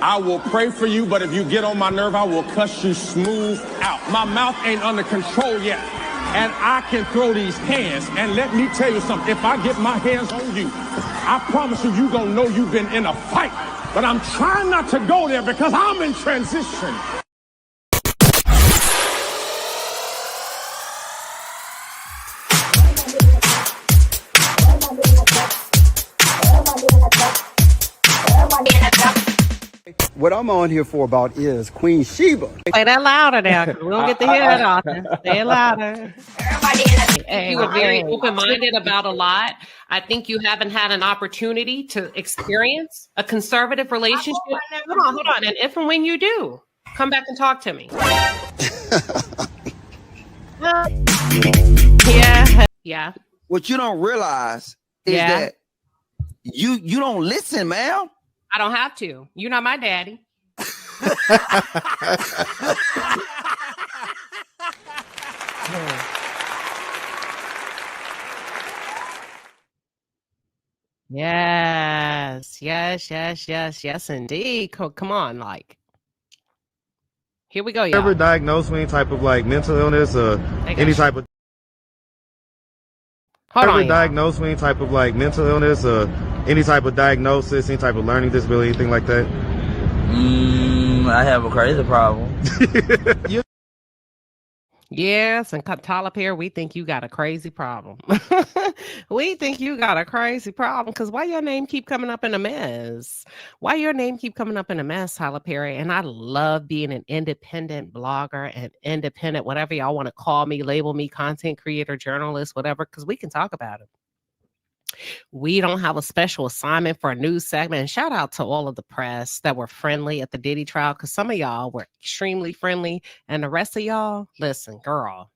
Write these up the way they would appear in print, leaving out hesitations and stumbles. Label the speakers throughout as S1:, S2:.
S1: I will pray for you, but if you get on my nerve, I will cuss you smooth out. My mouth ain't under control yet, and I can throw these hands. And let me tell you something, if I get my hands on you, I promise you, you gonna know you've been in a fight. But I'm trying not to go there because I'm in transition.
S2: What I'm on here for about is Queen Sheba.
S3: Say that louder now, because we don't get to hear that often. Say it louder.
S4: You are very open-minded about a lot. I think you haven't had an opportunity to experience a conservative relationship. Hold on. And if and when you do, come back and talk to me. Yeah.
S2: What you don't realize is that you don't listen, man.
S4: I don't have to. You're not my daddy.
S3: Yes, indeed. Come on, like. Here we go, y'all.
S5: Ever diagnosed with any type of like mental illness or any type of diagnosed with any type of like mental illness or any type of diagnosis, any type of learning disability, anything like that?
S6: I have a crazy problem.
S3: Yes, and Tyler Perry, we think you got a crazy problem. We think you got a crazy problem because why your name keep coming up in a mess? Why your name keep coming up in a mess, Tyler Perry? And I love being an independent blogger and independent, whatever y'all want to call me, label me, content creator, journalist, whatever, because we can talk about it. We don't have a special assignment for a news segment. And shout out to all of the press that were friendly at the Diddy trial, because some of y'all were extremely friendly. And the rest of y'all, listen, girl,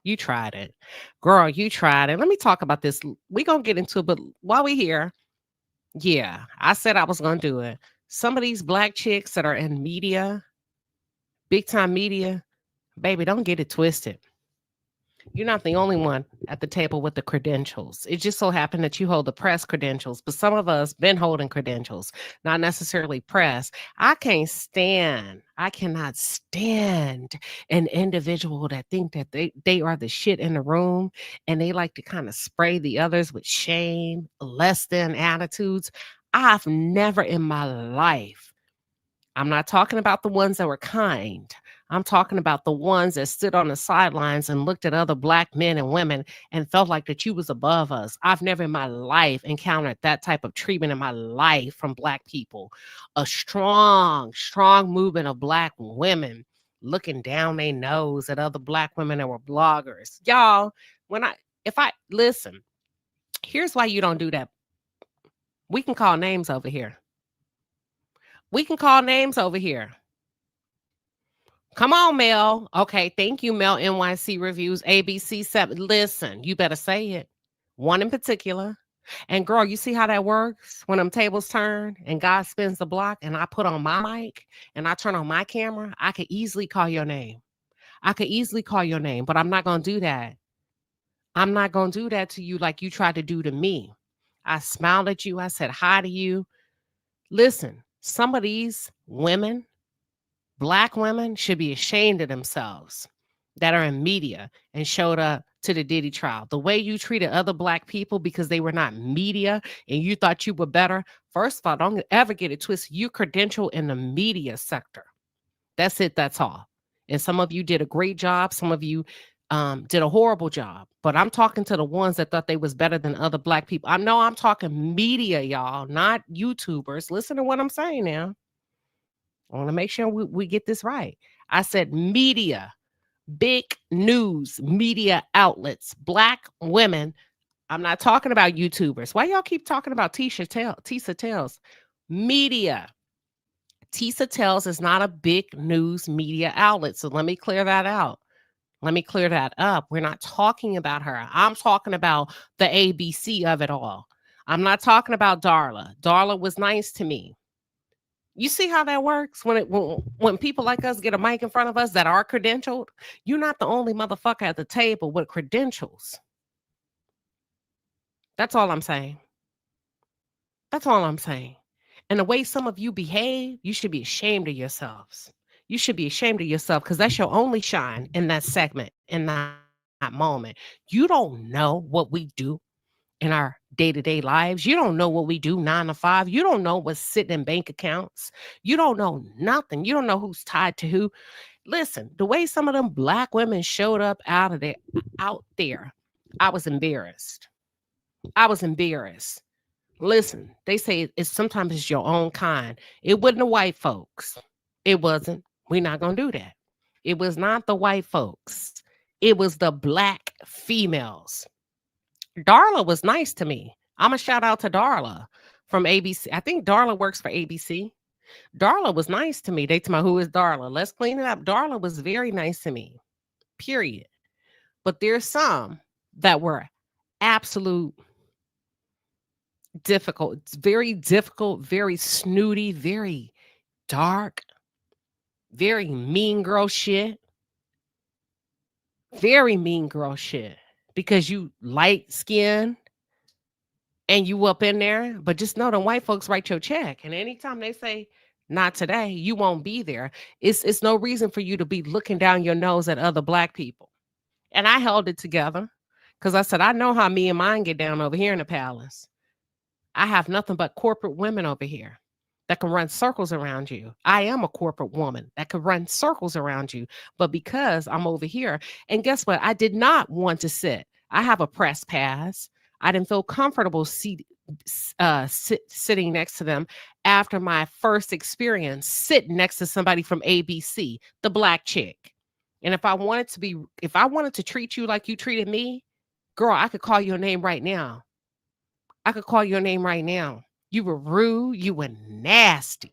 S3: you tried it. Girl, you tried it. Let me talk about this. We're going to get into it. But while we're here, I said I was going to do it. Some of these black chicks that are in media, big time media, baby, don't get it twisted. You're not the only one at the table with the credentials. It just so happened that you hold the press credentials, but some of us been holding credentials, not necessarily press. I cannot stand an individual that think that they are the shit in the room and they like to kind of spray the others with shame, less than attitudes. I've never in my life, I'm not talking about the ones that were kind. I'm talking about the ones that stood on the sidelines and looked at other black men and women and felt like that you was above us. I've never in my life encountered that type of treatment in my life from black people. A strong movement of black women looking down their nose at other black women that were bloggers. Y'all, listen, here's why you don't do that. We can call names over here. Come on, Mel. Okay, thank you, Mel. NYC Reviews, ABC 7. Listen, you better say it. One in particular. And girl, you see how that works? When them tables turn and God spins the block and I put on my mic and I turn on my camera, I could easily call your name. But I'm not going to do that. I'm not going to do that to you like you tried to do to me. I smiled at you. I said hi to you. Listen, some of these women, black women, should be ashamed of themselves that are in media and showed up to the Diddy trial. The way you treated other black people because they were not media and you thought you were better. First of all, don't ever get it twisted. You credential in the media sector. That's it. That's all. And some of you did a great job. Some of you did a horrible job. But I'm talking to the ones that thought they was better than other black people. I'm talking media, y'all, not YouTubers. Listen to what I'm saying now. I want to make sure we get this right. I said media, big news, media outlets, black women. I'm not talking about YouTubers. Why y'all keep talking about Tisa Tells? Media. Tisa Tells is not a big news media outlet. So let me clear that out. Let me clear that up. We're not talking about her. I'm talking about the ABC of it all. I'm not talking about Darla. Darla was nice to me. You see how that works when people like us get a mic in front of us that are credentialed? You're not the only motherfucker at the table with credentials. That's all I'm saying. And the way some of you behave, you should be ashamed of yourselves. You should be ashamed of yourself because that's your only shine in that segment, in that moment. You don't know what we do in our day-to-day lives. You don't know what we do 9 to 5. You don't know what's sitting in bank accounts. You don't know nothing. You don't know who's tied to who. Listen, the way some of them black women showed up out there, I was embarrassed. I was embarrassed. Listen, they say sometimes it's your own kind. It wasn't the white folks. It wasn't. We're not going to do that. It was not the white folks. It was the black females. Darla was nice to me. I'm going to shout out to Darla from ABC. I think Darla works for ABC. Darla was nice to me. They told me, who is Darla? Let's clean it up. Darla was very nice to me, period. But there's some that were absolute difficult, very snooty, very dark, very mean girl shit. Very mean girl shit. Because you light skinned and you up in there. But just know the white folks write your check. And anytime they say, not today, you won't be there. It's no reason for you to be looking down your nose at other black people. And I held it together because I said, I know how me and mine get down over here in the palace. I have nothing but corporate women over here that can run circles around you. I am a corporate woman that can run circles around you. But because I'm over here, and guess what? I did not want to sit. I have a press pass. I didn't feel comfortable sitting next to them after my first experience sitting next to somebody from ABC, the black chick. And if I wanted to treat you like you treated me, girl, I could call your name right now. I could call your name right now. You were rude. You were nasty.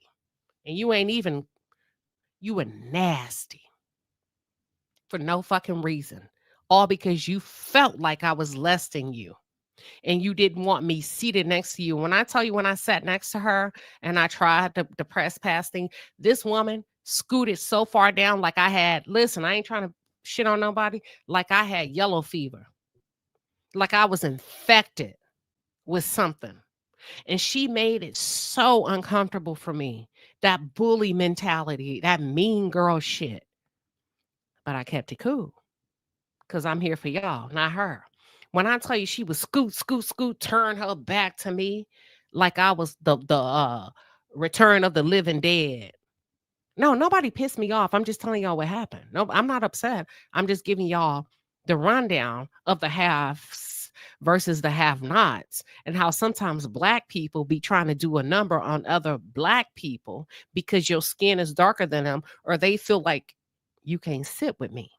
S3: And you were nasty for no fucking reason. All because you felt like I was less than you. And you didn't want me seated next to you. When I tell you, when I sat next to her and I tried the press pass thing, this woman scooted so far down like I had, listen, I ain't trying to shit on nobody, like I had yellow fever. Like I was infected with something. And she made it so uncomfortable for me. That bully mentality, that mean girl shit. But I kept it cool. Because I'm here for y'all, not her. When I tell you she was scoot, turn her back to me like I was the return of the living dead. No, nobody pissed me off. I'm just telling y'all what happened. No, I'm not upset. I'm just giving y'all the rundown of the haves versus the have-nots, and how sometimes black people be trying to do a number on other black people because your skin is darker than them, or they feel like you can't sit with me.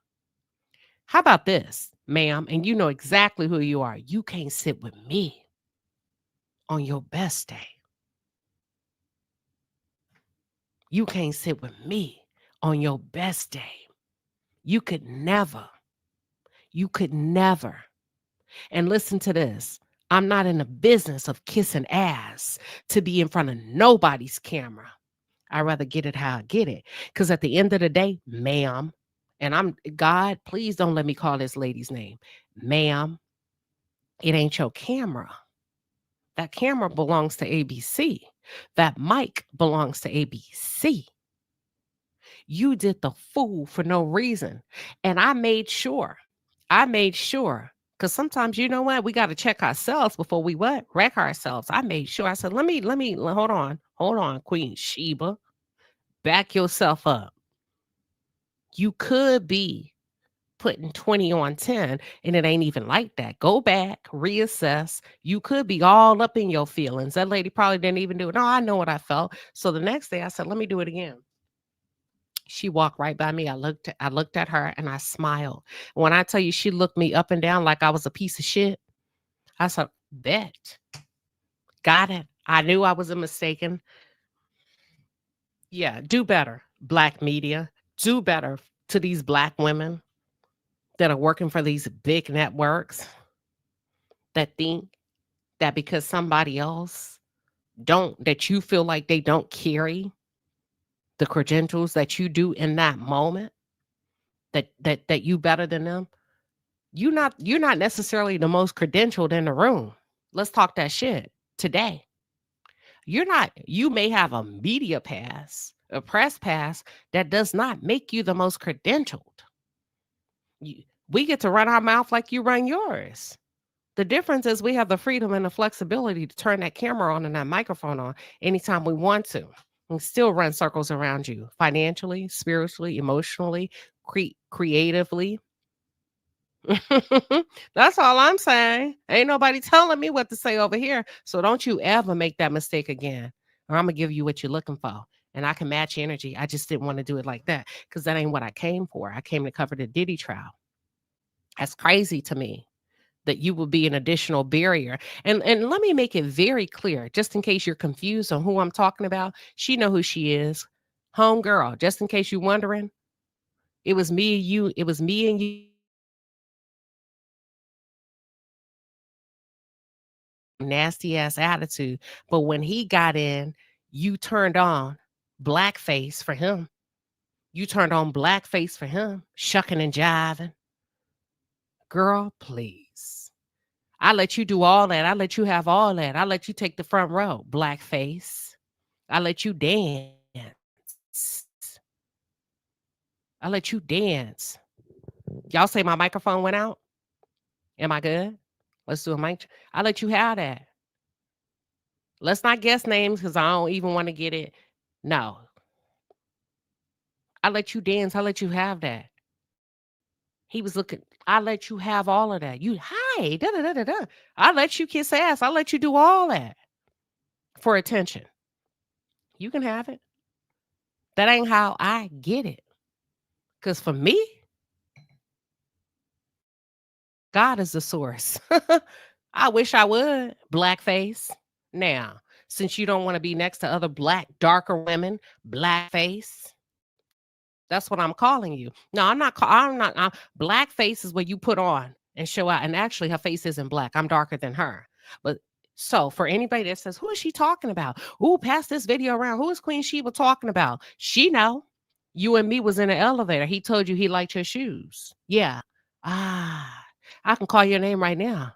S3: How about this, ma'am? And you know exactly who you are. You can't sit with me on your best day. You can't sit with me on your best day. You could never. And listen to this. I'm not in the business of kissing ass to be in front of nobody's camera. I'd rather get it how I get it. Because at the end of the day, ma'am, and God, please don't let me call this lady's name. Ma'am, it ain't your camera. That camera belongs to ABC. That mic belongs to ABC. You did the fool for no reason. And I made sure, because sometimes, you know what, we got to check ourselves before we wreck ourselves. I made sure. I said, let me, hold on, Queen Sheba. Back yourself up. You could be putting 20 on 10, and it ain't even like that. Go back, reassess. You could be all up in your feelings. That lady probably didn't even do it. No, I know what I felt. So the next day I said, let me do it again. She walked right by me. I looked at her and I smiled. When I tell you she looked me up and down like I was a piece of shit, I said, bet. Got it. I knew I was a mistaken. Yeah, do better, black media. Do better to these black women that are working for these big networks that think that because somebody else that you feel like they don't carry the credentials that you do in that moment, that you better than them. You're not necessarily the most credentialed in the room. Let's talk that shit today. You may have a media pass, a press pass that does not make you the most credentialed. We get to run our mouth like you run yours. The difference is we have the freedom and the flexibility to turn that camera on and that microphone on anytime we want to and still run circles around you financially, spiritually, emotionally, creatively. That's all I'm saying. Ain't nobody telling me what to say over here. So don't you ever make that mistake again, or I'm going to give you what you're looking for. And I can match energy. I just didn't want to do it like that because that ain't what I came for. I came to cover the Diddy trial. That's crazy to me that you will be an additional barrier. And let me make it very clear, just in case you're confused on who I'm talking about. She know who she is. Homegirl, just in case you're wondering. It was me and you. It was me and you. Nasty ass attitude. But when he got in, you turned on blackface for him. You turned on blackface for him, shucking and jiving. Girl, please. I let you do all that. I let you have all that. I let you take the front row, blackface. I let you dance. I let you dance. Y'all say my microphone went out? Am I good? Let's do a mic. I let you have that. Let's not guess names because I don't even want to get it. No. I let you dance. I let you have that. He was looking. I let you have all of that. You, hi, da da da da da. I let you kiss ass. I let you do all that for attention. You can have it. That ain't how I get it. Because for me, God is the source. I wish I would. Blackface. Now, since you don't want to be next to other black, darker women, blackface. That's what I'm calling you. No, I'm not. Blackface is what you put on and show out. And actually, her face isn't black. I'm darker than her. But so for anybody that says, who is she talking about? Ooh, pass this video around. Who is Queen Sheba talking about? She know. You and me was in the elevator. He told you he liked your shoes. Yeah. I can call your name right now.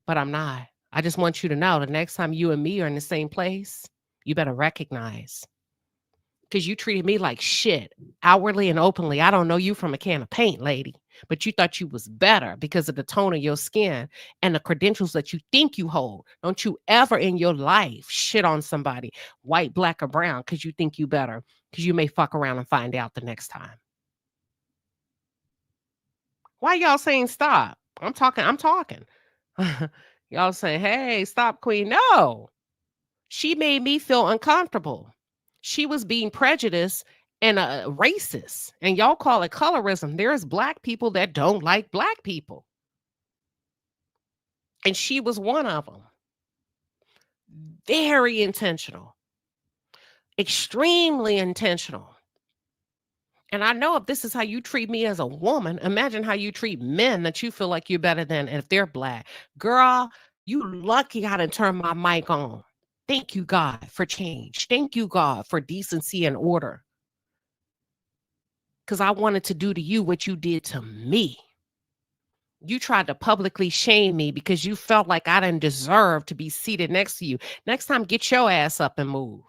S3: But I'm not. I just want you to know the next time you and me are in the same place, you better recognize. Because you treated me like shit, outwardly and openly. I don't know you from a can of paint, lady. But you thought you was better because of the tone of your skin and the credentials that you think you hold. Don't you ever in your life shit on somebody, white, black, or brown, because you think you better. Because you may fuck around and find out the next time. Why y'all saying stop? I'm talking. Y'all saying, hey, stop, Queen. No. She made me feel uncomfortable. She was being prejudiced and racist. And y'all call it colorism. There's black people that don't like black people. And she was one of them. Very intentional. Extremely intentional. And I know if this is how you treat me as a woman, imagine how you treat men that you feel like you're better than if they're black. Girl, you lucky I didn't turn my mic on. Thank you, God, for change. Thank you, God, for decency and order. Because I wanted to do to you what you did to me. You tried to publicly shame me because you felt like I didn't deserve to be seated next to you. Next time, get your ass up and move.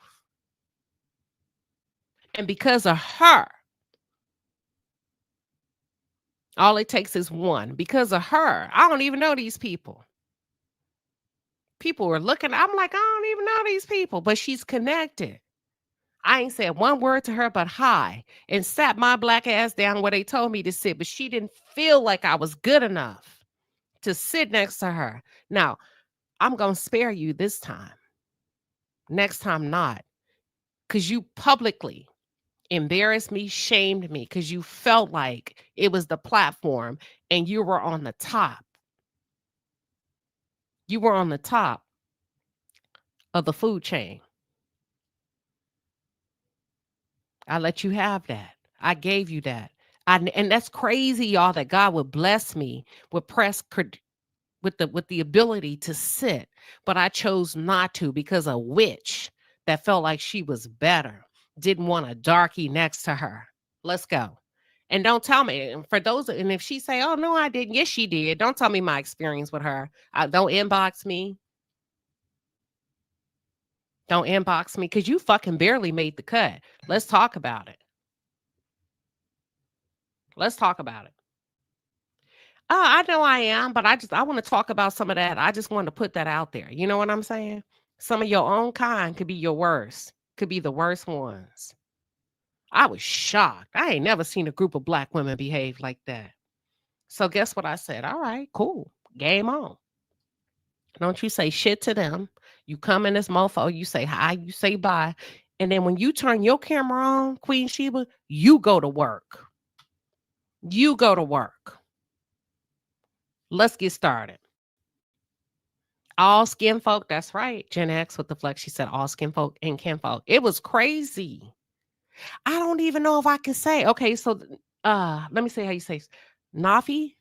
S3: And because of her, all it takes is one. Because of her, I don't even know these people. People were looking. I'm like, I don't even know these people, but she's connected. I ain't said one word to her but hi and sat my black ass down where they told me to sit, but she didn't feel like I was good enough to sit next to her. Now, I'm going to spare you this time. Next time, not. Because you publicly embarrassed me, shamed me, because you felt like it was the platform and you were on the top. You were on the top of the food chain. I let you have that. I gave you that. And that's crazy, y'all, that God would bless me with with the ability to sit, but I chose not to because a witch that felt like she was better didn't want a darky next to her. Let's go. And don't tell me, for those, and if she say, oh, no, I didn't. Yes, she did. Don't tell me my experience with her. Don't inbox me. Don't inbox me because you fucking barely made the cut. Let's talk about it. Let's talk about it. I know I am, but I want to talk about some of that. I just want to put that out there. You know what I'm saying? Some of your own kind could be your worst, could be the worst ones. I was shocked. I ain't never seen a group of black women behave like that. So guess what I said? All right, cool. Game on. Don't you say shit to them. You come in this mofo, you say hi, you say bye. And then when you turn your camera on, Queen Sheba, you go to work. You go to work. Let's get started. All skin folk, that's right. Gen X with the flex. She said all skin folk and kin folk. It was crazy. I don't even know if I can say. Okay, so let me say how you say Nafi.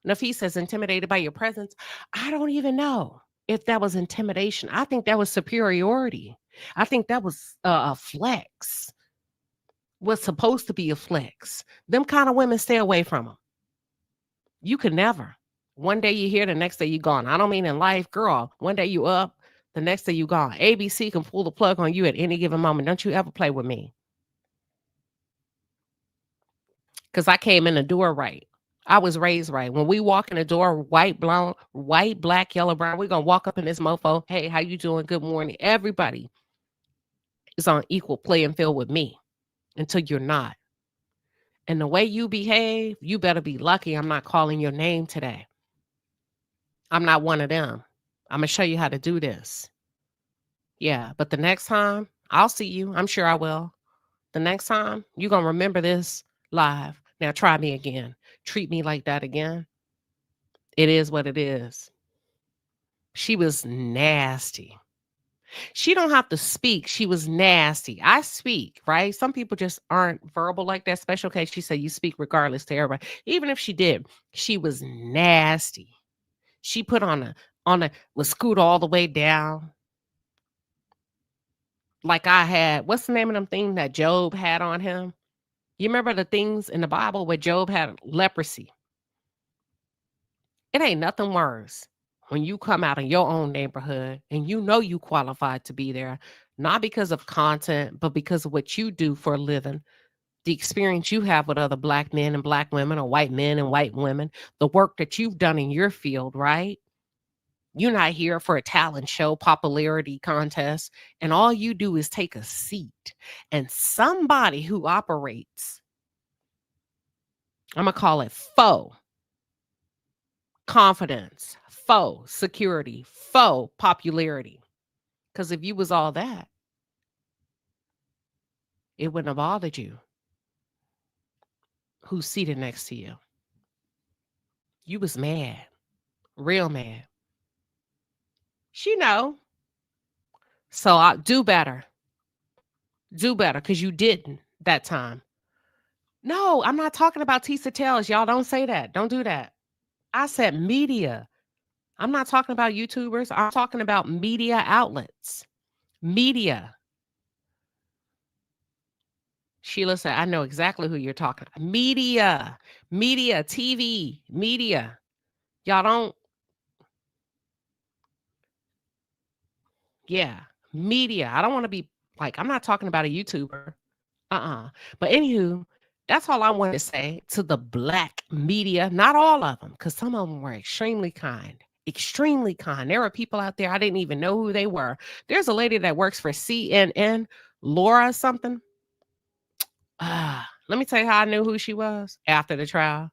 S3: Nafi says intimidated by your presence. I don't even know if that was intimidation. I think that was superiority. I think that was a flex. Was supposed to be a flex. Them kind of women, stay away from them. You could never. One day you're here, the next day you're gone. I don't mean in life, girl. One day you up, the next day you gone. ABC can pull the plug on you at any given moment. Don't you ever play with me. Because I came in the door right. I was raised right. When we walk in the door, white, blonde, white, black, yellow, brown, we're going to walk up in this mofo. Hey, how you doing? Good morning. Everybody is on equal playing field with me until you're not. And the way you behave, you better be lucky I'm not calling your name today. I'm not one of them. I'm going to show you how to do this. Yeah, but the next time, I'll see you. I'm sure I will. The next time, you're going to remember this live. Now try me again. Treat me like that again. It is what it is. She was nasty. She don't have to speak. She was nasty. I speak, right? Some people just aren't verbal like that. Special case, she said you speak regardless to everybody. Even if she did, she was nasty. She put was scoot all the way down. Like I had, what's the name of them thing that Job had on him? You remember the things in the Bible where Job had leprosy? It ain't nothing worse when you come out of your own neighborhood and you know you qualified to be there, not because of content, but because of what you do for a living, the experience you have with other black men and black women or white men and white women, the work that you've done in your field, right? You're not here for a talent show, popularity contest, and all you do is take a seat. And somebody who operates, I'm going to call it faux confidence, faux security, faux popularity. Because if you was all that, it wouldn't have bothered you. Who's seated next to you? You was mad, real mad. She know. So I do better. Do better, because you didn't that time. No, I'm not talking about Tisa Tales. Y'all don't say that. Don't do that. I said media. I'm not talking about YouTubers. I'm talking about media outlets. Media. Sheila said, I know exactly who you're talking about. Media, TV, media. Y'all don't. Yeah, media. I don't want to be like, I'm not talking about a YouTuber. But anywho, that's all I wanted to say to the black media. Not all of them, because some of them were extremely kind. Extremely kind. There were people out there, I didn't even know who they were. There's a lady that works for CNN, Laura something. Let me tell you how I knew who she was after the trial.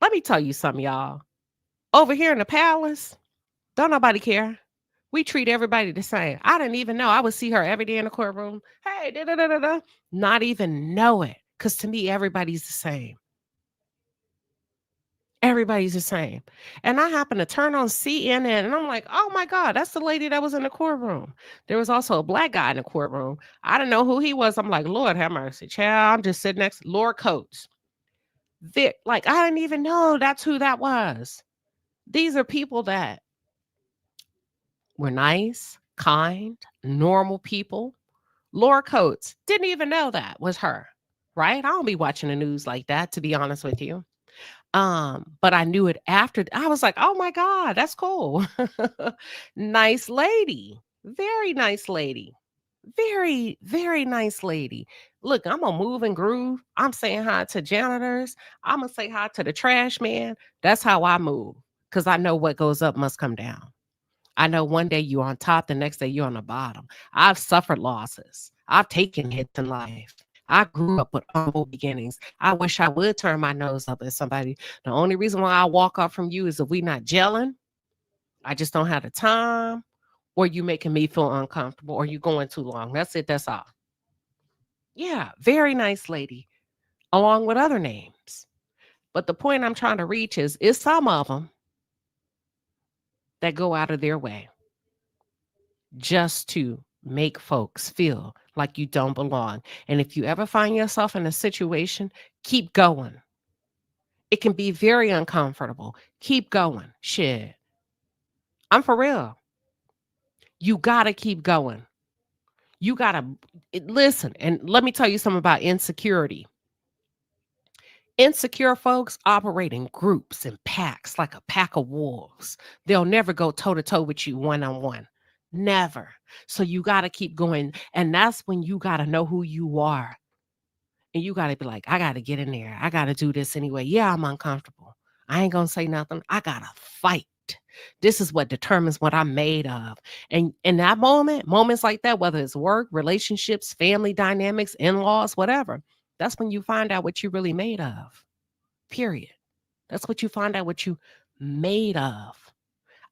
S3: Let me tell you something, y'all. Over here in the palace, don't nobody care. We treat everybody the same. I didn't even know. I would see her every day in the courtroom. Hey, da-da-da-da-da. Not even know it. Because to me, everybody's the same. Everybody's the same. And I happened to turn on CNN and I'm like, oh my God, that's the lady that was in the courtroom. There was also a black guy in the courtroom. I didn't know who he was. I'm like, Lord have mercy. Child, I'm just sitting next to Lord Coates. Like, I didn't even know that's who that was. These are people that were nice, kind, normal people. Laura Coates, didn't even know that was her, right? I don't be watching the news like that, to be honest with you. But I knew it after. I was like, oh my God, that's cool. Nice lady. Very nice lady. Very, very nice lady. Look, I'm gonna move and groove. I'm saying hi to janitors. I'm gonna say hi to the trash man. That's how I move. Because I know what goes up must come down. I know one day you're on top, the next day you're on the bottom. I've suffered losses. I've taken hits in life. I grew up with humble beginnings. I wish I would turn my nose up at somebody. The only reason why I walk off from you is if we not gelling. I just don't have the time, or you making me feel uncomfortable, or you going too long. That's it. That's all. Yeah, very nice lady, along with other names. But the point I'm trying to reach is some of them that go out of their way just to make folks feel like you don't belong. And if you ever find yourself in a situation, keep going. It can be very uncomfortable. Keep going. Shit. I'm for real. You got to keep going. You got to listen. And let me tell you something about insecurity. Insecure folks operate in groups and packs like a pack of wolves. They'll never go toe to toe with you one-on-one. Never. So you got to keep going. And that's when you got to know who you are. And you got to be like, I got to get in there. I got to do this anyway. Yeah, I'm uncomfortable. I ain't going to say nothing. I got to fight. This is what determines what I'm made of. And in that moments like that, whether it's work, relationships, family dynamics, in-laws, whatever, that's when you find out what you're really made of. Period. That's what you find out what you made of.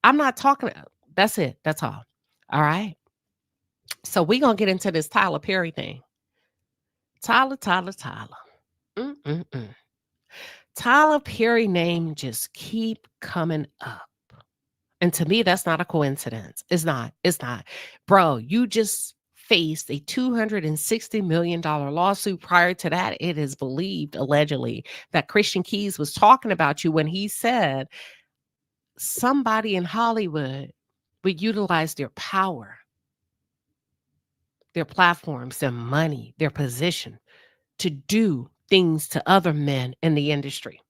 S3: I'm not talking. That's it. That's all. All right. So we're going to get into this Tyler Perry thing. Tyler. Tyler Perry name just keep coming up. And to me, that's not a coincidence. It's not. Bro, you just faced a $260 million lawsuit. Prior to that, it is believed, allegedly, that Christian Keys was talking about you when he said somebody in Hollywood would utilize their power, their platforms, their money, their position to do things to other men in the industry.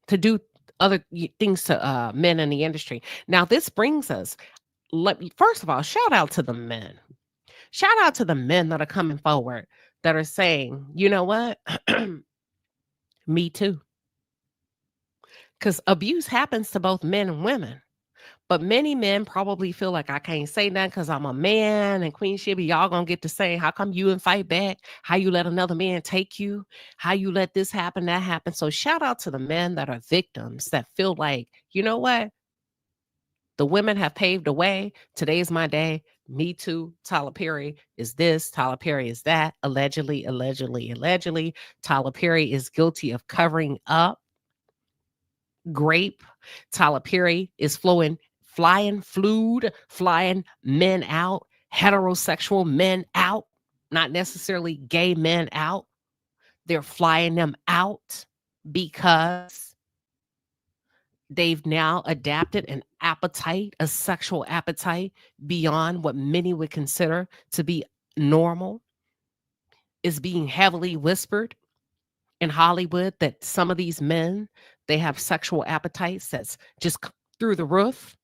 S3: To do other things to men in the industry. Now, this brings us, first of all, shout out to the men. Shout out to the men that are coming forward that are saying, you know what? Me too. Because abuse happens to both men and women. But many men probably feel like I can't say nothing because I'm a man, and Queen Shiba, y'all gonna get to say, how come you and fight back? How you let another man take you? How you let this happen, that happen? So shout out to the men that are victims that feel like, you know what? The women have paved the way. Today's my day. Me too. Tyler Perry is this. Tyler Perry is that. Allegedly. Tyler Perry is guilty of covering up grape. Tyler Perry is flying men out, heterosexual men out, not necessarily gay men out. They're flying them out because they've now adapted an appetite, a sexual appetite beyond what many would consider to be normal. Is being heavily whispered in Hollywood that some of these men, they have sexual appetites that's just through the roof.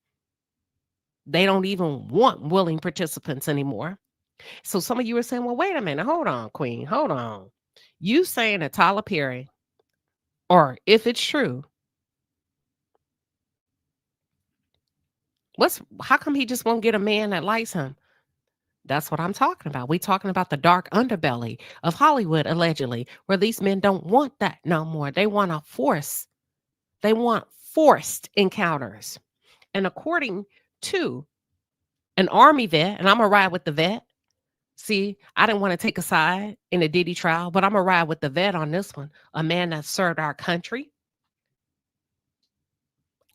S3: They don't even want willing participants anymore. So some of you are saying, well, wait a minute. Hold on, Queen. Hold on. You saying that Tyler Perry, or if it's true, how come he just won't get a man that likes him? That's what I'm talking about. We're talking about the dark underbelly of Hollywood, allegedly, where these men don't want that no more. They want forced encounters. And according to an Army vet, and I'm going to ride with the vet. See, I didn't want to take a side in the Diddy trial, but I'm going to ride with the vet on this one. A man that served our country.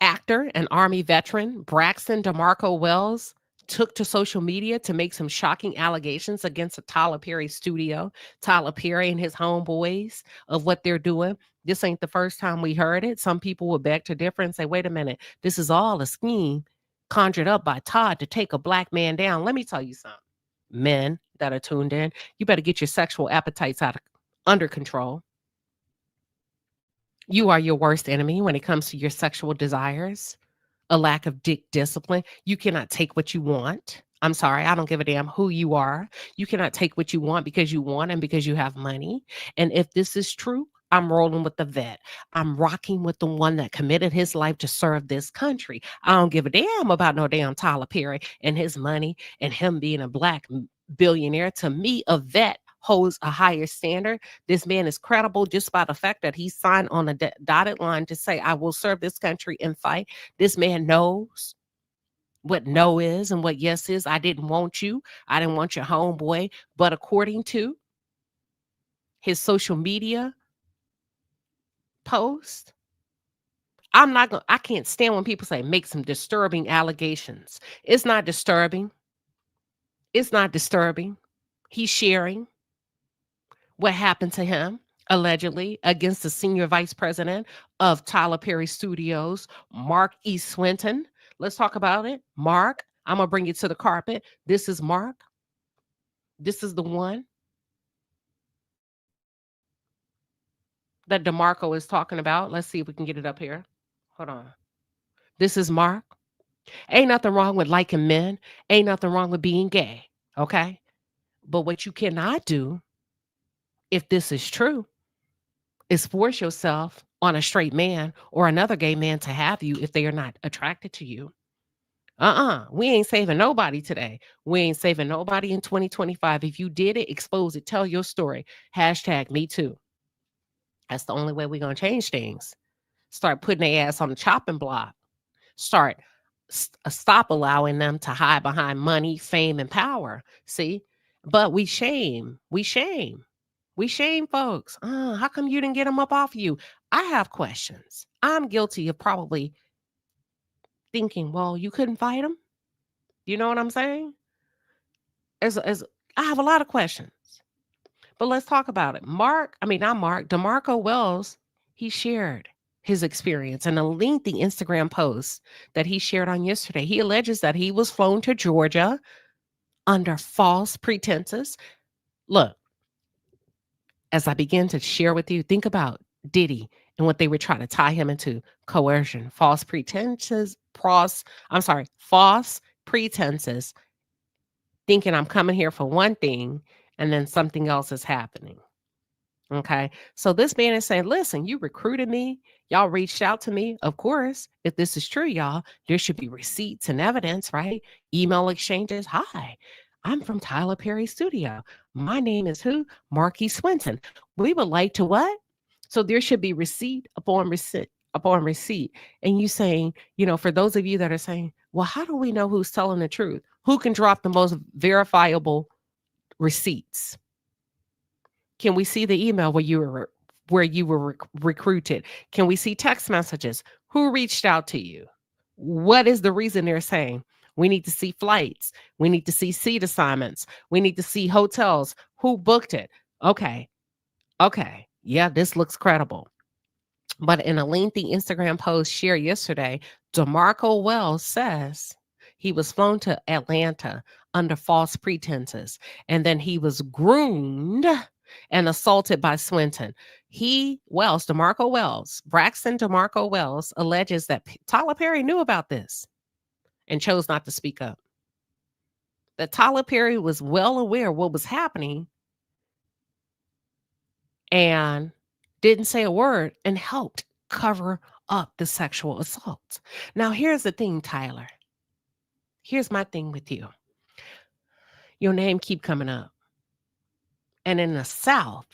S3: Actor and Army veteran Braxton Demarco Wells took to social media to make some shocking allegations against a Tyler Perry studio, Tyler Perry and his homeboys, of what they're doing. This ain't the first time we heard it. Some people would beg to differ and say, wait a minute, this is all a scheme conjured up by Todd to take a black man down. Let me tell you something. Men that are tuned in, you better get your sexual appetites under control. You are your worst enemy when it comes to your sexual desires. a lack of discipline. You cannot take what you want. I'm sorry, I don't give a damn who you are. You cannot take what you want because you want and because you have money. And if this is true, I'm rolling with the vet. I'm rocking with the one that committed his life to serve this country. I don't give a damn about no damn Tyler Perry and his money and him being a black billionaire. To me, a vet holds a higher standard. This man is credible just by the fact that he signed on a dotted line to say, I will serve this country and fight. This man knows what no is and what yes is. I didn't want you. I didn't want your homeboy. But according to his social media post, I can't stand when people say make some disturbing allegations. It's not disturbing. It's not disturbing. He's sharing what happened to him, allegedly, against the senior vice president of Tyler Perry Studios, Mark E. Swinton. Let's talk about it. Mark, I'm going to bring you to the carpet. This is Mark. This is the one that DeMarco is talking about. Let's see if we can get it up here. Hold on. This is Mark. Ain't nothing wrong with liking men. Ain't nothing wrong with being gay. Okay? But what you cannot do, if this is true, is force yourself on a straight man or another gay man to have you if they are not attracted to you. We ain't saving nobody today. We ain't saving nobody in 2025. If you did it, expose it. Tell your story. #MeToo. That's the only way we're going to change things. Start putting their ass on the chopping block. Stop allowing them to hide behind money, fame, and power. See? But we shame. We shame folks. How come you didn't get them up off you? I have questions. I'm guilty of probably thinking, well, you couldn't fight them. You know what I'm saying? As I have a lot of questions. But let's talk about it. DeMarco Wells, he shared his experience in a lengthy Instagram post that he shared on yesterday. He alleges that he was flown to Georgia under false pretenses. Look, as I begin to share with you, think about Diddy and what they were trying to tie him into: coercion, false pretenses, false pretenses, thinking I'm coming here for one thing and then something else is happening. Okay. So this man is saying, listen, you recruited me. Y'all reached out to me. Of course, if this is true, y'all, there should be receipts and evidence, right? Email exchanges. Hi, I'm from Tyler Perry Studio. My name is who? Marky Swinton. We would like to what? So there should be receipt upon receipt. And you saying, for those of you that are saying, well, how do we know who's telling the truth? Who can drop the most verifiable receipts? Can we see the email where you were recruited? Can we see text messages? Who reached out to you? What is the reason they're saying? We need to see flights. We need to see seat assignments. We need to see hotels. Who booked it? Okay. Yeah, this looks credible. But in a lengthy Instagram post shared yesterday, DeMarco Wells says he was flown to Atlanta under false pretenses, and then he was groomed and assaulted by Swinton. DeMarco Wells, Braxton Demarco Wells, alleges that Tyler Perry knew about this and chose not to speak up. That Tyler Perry was well aware of what was happening and didn't say a word and helped cover up the sexual assault. Now, here's the thing, Tyler. Here's my thing with you. Your name keep coming up. And in the South,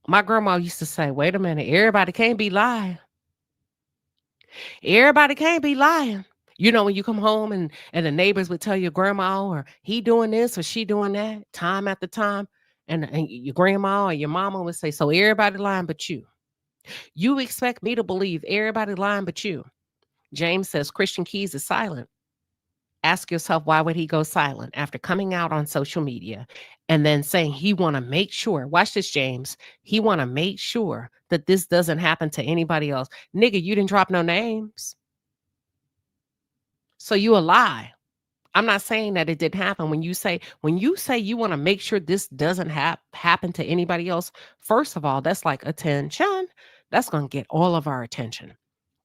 S3: my grandma used to say, wait a minute, everybody can't be lying. Everybody can't be lying. When you come home and the neighbors would tell your grandma, or he doing this or she doing that, time after time. And your grandma or your mama would say, so everybody lying but you. You expect me to believe everybody lying but you. James says Christian Keys is silent. Ask yourself, why would he go silent after coming out on social media and then saying he want to make sure, watch this, James, he want to make sure that this doesn't happen to anybody else. Nigga, you didn't drop no names. So you a lie. I'm not saying that it didn't happen. When you say you want to make sure this doesn't happen to anybody else, first of all, that's like attention. That's going to get all of our attention.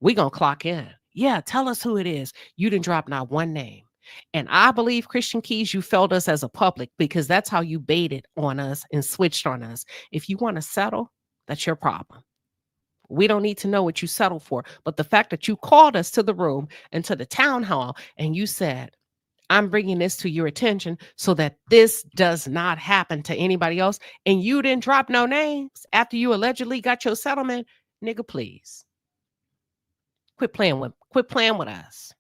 S3: We're going to clock in. Yeah, tell us who it is. You didn't drop not one name. And I believe, Christian Keys, you failed us as a public because that's how you baited on us and switched on us. If you want to settle, that's your problem. We don't need to know what you settled for. But the fact that you called us to the room and to the town hall and you said, I'm bringing this to your attention so that this does not happen to anybody else. And you didn't drop no names after you allegedly got your settlement. Nigga, please. Quit playing with us.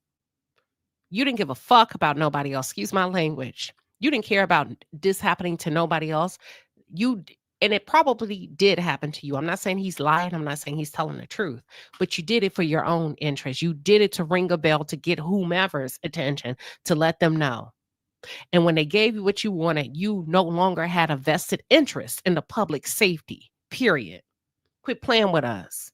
S3: You didn't give a fuck about nobody else. Excuse my language. You didn't care about this happening to nobody else. And it probably did happen to you. I'm not saying he's lying. I'm not saying he's telling the truth, but you did it for your own interest. You did it to ring a bell, to get whomever's attention, to let them know. And when they gave you what you wanted, you no longer had a vested interest in the public safety, period. Quit playing with us.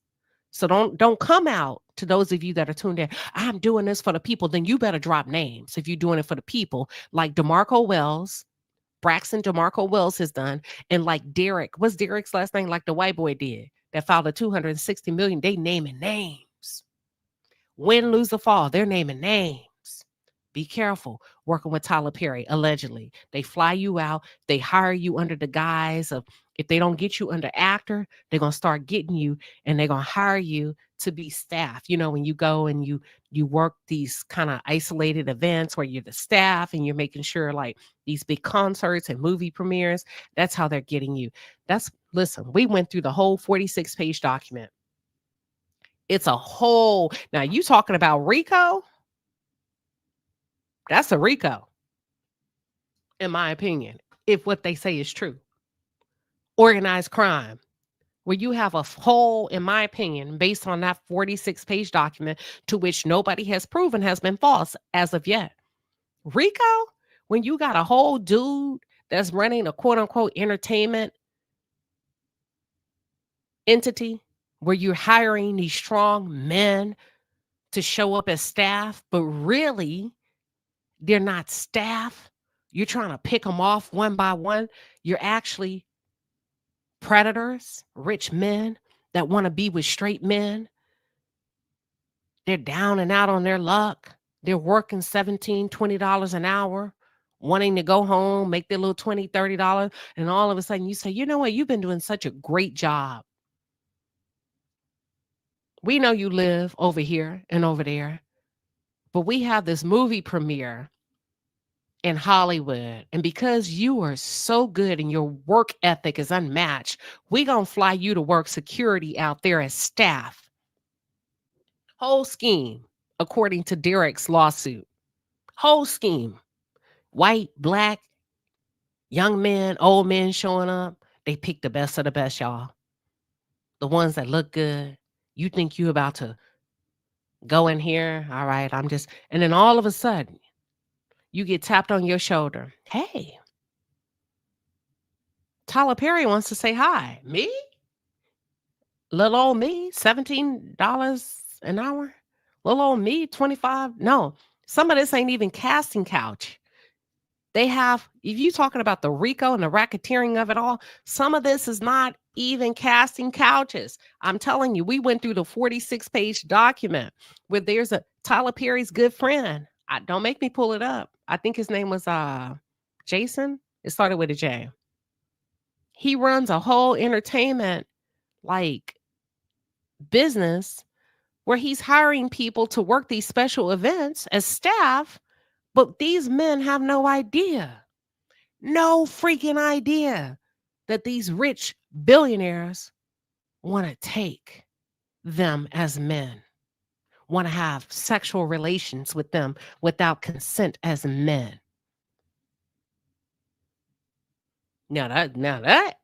S3: So don't come out to those of you that are tuned in. I'm doing this for the people. Then you better drop names if you're doing it for the people, like Demarco Wells, Braxton Demarco Wells has done, and like Derek. What's Derek's last name? Like the white boy did that filed a $260 million. They naming names. Win, lose, or fall, they're naming names. Be careful working with Tyler Perry, allegedly. They fly you out. They hire you under the guise of, if they don't get you under actor, they're going to start getting you and they're going to hire you to be staff. You know, when you go and you work these kind of isolated events where you're the staff and you're making sure like these big concerts and movie premieres, that's how they're getting you. Listen, we went through the whole 46-page document. It's a whole, now you talking about RICO? That's a RICO, in my opinion, if what they say is true. Organized crime, where you have a whole, in my opinion, based on that 46-page document to which nobody has proven has been false as of yet. RICO, when you got a whole dude that's running a quote unquote entertainment entity where you're hiring these strong men to show up as staff, but really they're not staff. You're trying to pick them off one by one. You're actually predators, rich men that want to be with straight men. They're down and out on their luck. They're working $17, $20 an hour, wanting to go home, make their little $20, $30. And all of a sudden you say, you know what? You've been doing such a great job. We know you live over here and over there, but we have this movie premiere in Hollywood. And because you are so good and your work ethic is unmatched, we're going to fly you to work security out there as staff. Whole scheme, according to Derek's lawsuit. Whole scheme. White, black, young men, old men showing up. They pick the best of the best, y'all. The ones that look good. You think you about to go in here. All right, and then all of a sudden, you get tapped on your shoulder. Hey, Tyler Perry wants to say hi. Me? Little old me, $17 an hour. Little old me, 25. No, some of this ain't even casting couch. They have, if you're talking about the RICO and the racketeering of it all, some of this is not even casting couches. I'm telling you, we went through the 46-page document where there's a Tyler Perry's good friend. Don't make me pull it up. I think his name was Jason. It started with a J. He runs a whole entertainment like business where he's hiring people to work these special events as staff, but these men have no freaking idea that these rich billionaires want to take them as men, want to have sexual relations with them without consent as men. Now that,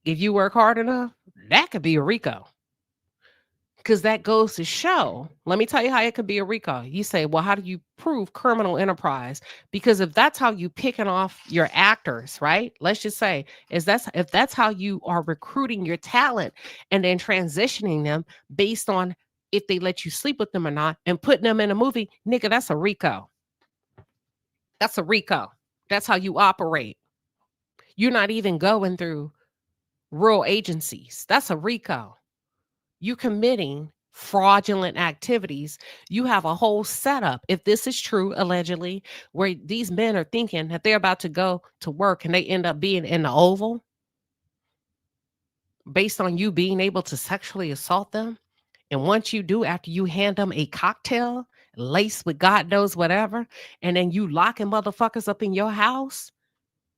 S3: if you work hard enough, that could be a RICO. Because that goes to show, let me tell you how it could be a RICO. You say, well, how do you prove criminal enterprise? Because if that's how you picking off your actors, right? Let's just say, if that's how you are recruiting your talent and then transitioning them based on if they let you sleep with them or not and putting them in a movie, nigga, that's a RICO. That's a RICO. That's how you operate. You're not even going through rural agencies. That's a RICO. You committing fraudulent activities, you have a whole setup. If this is true, allegedly, where these men are thinking that they're about to go to work and they end up being in the Oval based on you being able to sexually assault them. And once you do, after you hand them a cocktail laced with God knows whatever, and then you locking motherfuckers up in your house,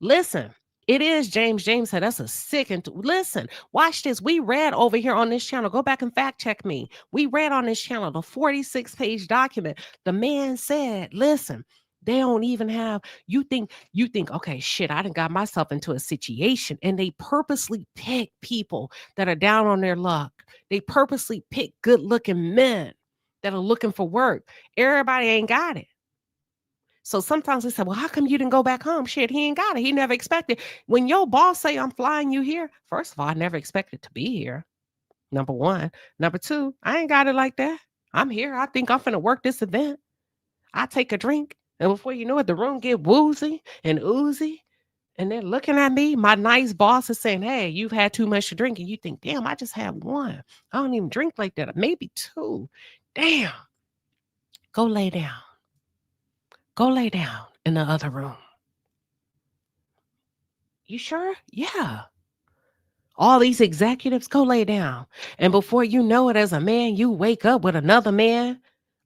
S3: listen. It is James. James said that's a sick and listen, watch this. We read over here on this channel. Go back and fact check me. We read on this channel the 46-page document. The man said, listen, they don't even have, you think, okay, shit, I done got myself into a situation. And they purposely pick people that are down on their luck. They purposely pick good-looking men that are looking for work. Everybody ain't got it. So sometimes they say, well, how come you didn't go back home? Shit, he ain't got it. He never expected. When your boss say, I'm flying you here, first of all, I never expected to be here. Number one. Number two, I ain't got it like that. I'm here. I think I'm finna work this event. I take a drink. And before you know it, the room get woozy and oozy. And they're looking at me. My nice boss is saying, hey, you've had too much to drink. And you think, damn, I just had one. I don't even drink like that. Maybe two. Damn. Go lay down. Go lay down in the other room. You sure? Yeah. All these executives, go lay down. And before you know it, as a man, you wake up with another man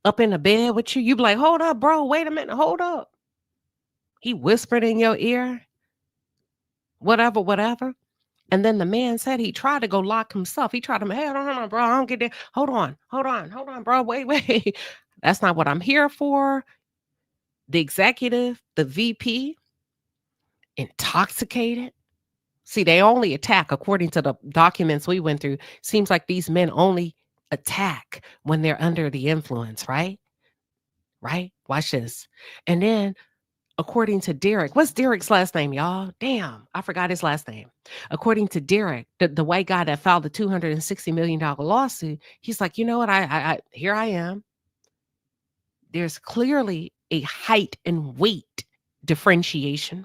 S3: up in the bed with you. You be like, hold up, bro. Wait a minute. Hold up. He whispered in your ear. Whatever, whatever. And then the man said he tried to go lock himself. He tried to, hey, hold on, bro. I don't get there. Hold on, bro. Wait. That's not what I'm here for. The executive, the VP, intoxicated. See, they only attack, according to the documents we went through. Seems like these men only attack when they're under the influence, right? Right? Watch this. And then, according to Derek, what's Derek's last name, y'all? Damn, I forgot his last name. According to Derek, the white guy that filed the $260 million lawsuit, he's like, you know what? I here I am. There's clearly a height and weight differentiation.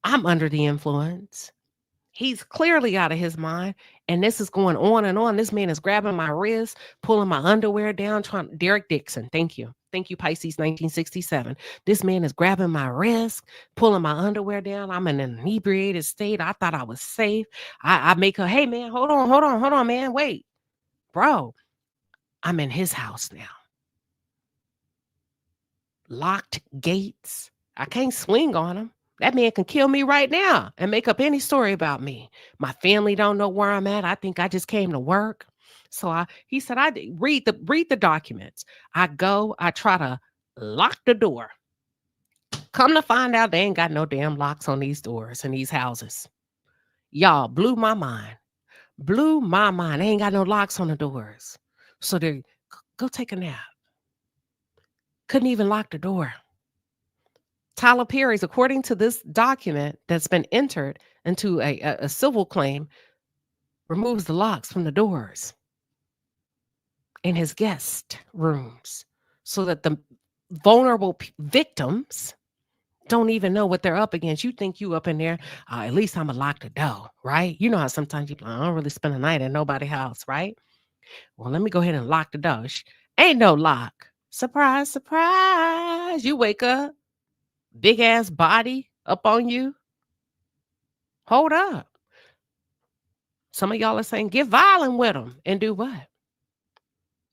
S3: I'm under the influence. He's clearly out of his mind. And this is going on and on. This man is grabbing my wrist, pulling my underwear down, Derek Dixon. Thank you. Thank you, Pisces 1967. This man is grabbing my wrist, pulling my underwear down. I'm in an inebriated state. I thought I was safe. I make her, hey, man, hold on, man. Wait, bro, I'm in his house now. Locked gates. I can't swing on him. That man can kill me right now and make up any story about me. My family don't know where I'm at. I think I just came to work. So he said, I read the documents. I go, I try to lock the door. Come to find out they ain't got no damn locks on these doors in these houses. Y'all blew my mind. Blew my mind. They ain't got no locks on the doors. So they go take a nap. Couldn't even lock the door. Tyler Perry's, according to this document that's been entered into a civil claim, removes the locks from the doors in his guest rooms so that the vulnerable victims don't even know what they're up against. You think you up in there, at least I'm going to lock the door, right? You know how sometimes you I don't really spend a night at nobody's house, right? Well, let me go ahead and lock the door. Ain't no lock. Surprise, surprise. You wake up, big ass body up on you. Hold up. Some of y'all are saying, get violent with them and do what?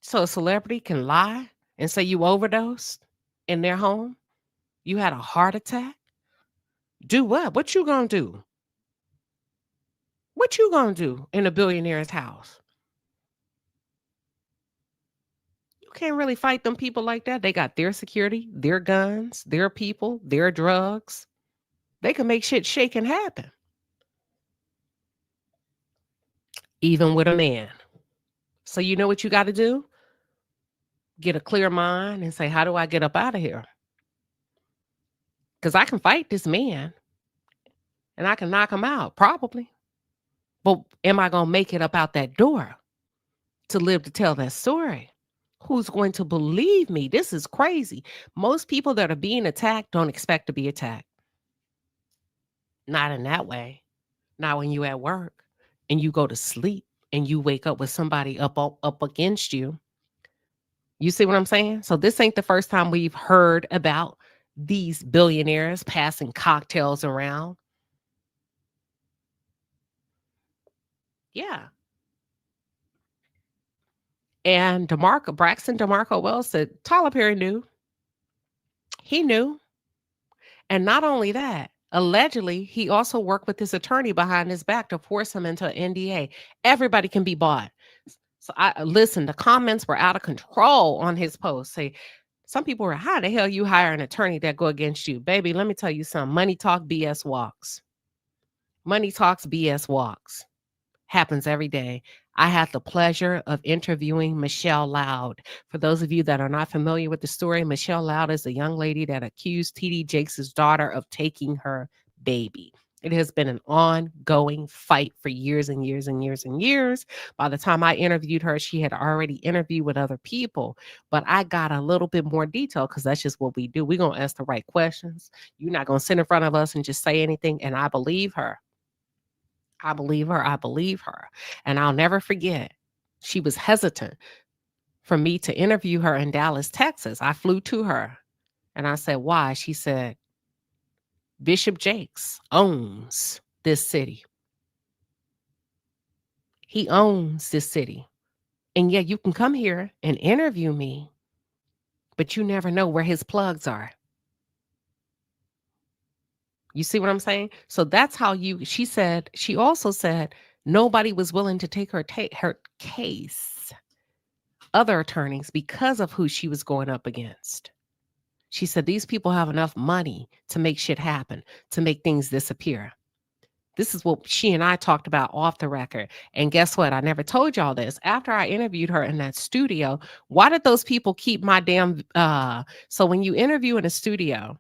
S3: So a celebrity can lie and say you overdosed in their home. You had a heart attack. Do what? What you gonna do? What you gonna do in a billionaire's house? You can't really fight them people like that. They got their security, their guns, their people, their drugs. They can make shit shake and happen. Even with a man. So you know what you got to do? Get a clear mind and say, how do I get up out of here? Because I can fight this man and I can knock him out, probably. But am I going to make it up out that door to live to tell that story? Who's going to believe me? This is crazy. Most people that are being attacked don't expect to be attacked. Not in that way. Not when you're at work and you go to sleep and you wake up with somebody up against you. You see what I'm saying? So this ain't the first time we've heard about these billionaires passing cocktails around. Yeah. And Braxton Demarco Wells said Tyler Perry knew. He knew. And not only that, allegedly, he also worked with his attorney behind his back to force him into an NDA. Everybody can be bought. So listen, the comments were out of control on his post. Say, some people were, how the hell you hire an attorney that go against you? Baby, let me tell you something. Money talk, BS walks. Money talks, BS walks. Happens every day. I had the pleasure of interviewing Michelle Loud. For those of you that are not familiar with the story, Michelle Loud is a young lady that accused TD Jakes' daughter of taking her baby. It has been an ongoing fight for years and years and years and years. By the time I interviewed her, she had already interviewed with other people, but I got a little bit more detail because that's just what we do. We're going to ask the right questions. You're not going to sit in front of us and just say anything, and I believe her. I believe her. I believe her. And I'll never forget, she was hesitant for me to interview her in Dallas, Texas. I flew to her and I said, why? She said, Bishop Jakes owns this city. He owns this city. And yeah, you can come here and interview me, but you never know where his plugs are. You see what I'm saying? So that's how she also said nobody was willing to take her case, other attorneys, because of who she was going up against. She said, these people have enough money to make shit happen, to make things disappear. This is what she and I talked about off the record. And guess what? I never told y'all this. After I interviewed her in that studio, why did those people keep my damn, so when you interview in a studio,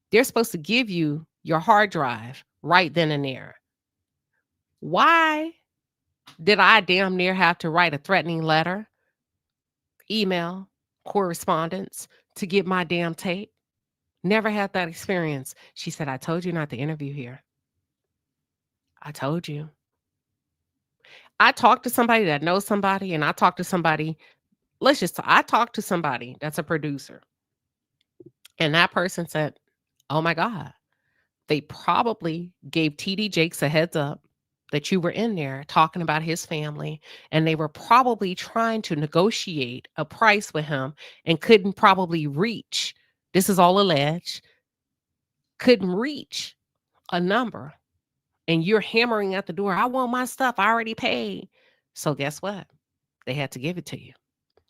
S3: they're supposed to give you your hard drive right then and there. Why did I damn near have to write a threatening letter, email, correspondence to get my damn tape? Never had that experience. She said, I told you not to interview here. I told you. I talked to somebody that knows somebody, and I talked to somebody, I talked to somebody that's a producer. And that person said, oh my God, they probably gave TD Jakes a heads up that you were in there talking about his family, and they were probably trying to negotiate a price with him and couldn't probably reach, this is all alleged, couldn't reach a number. And you're hammering at the door, I want my stuff, I already paid. So guess what? They had to give it to you.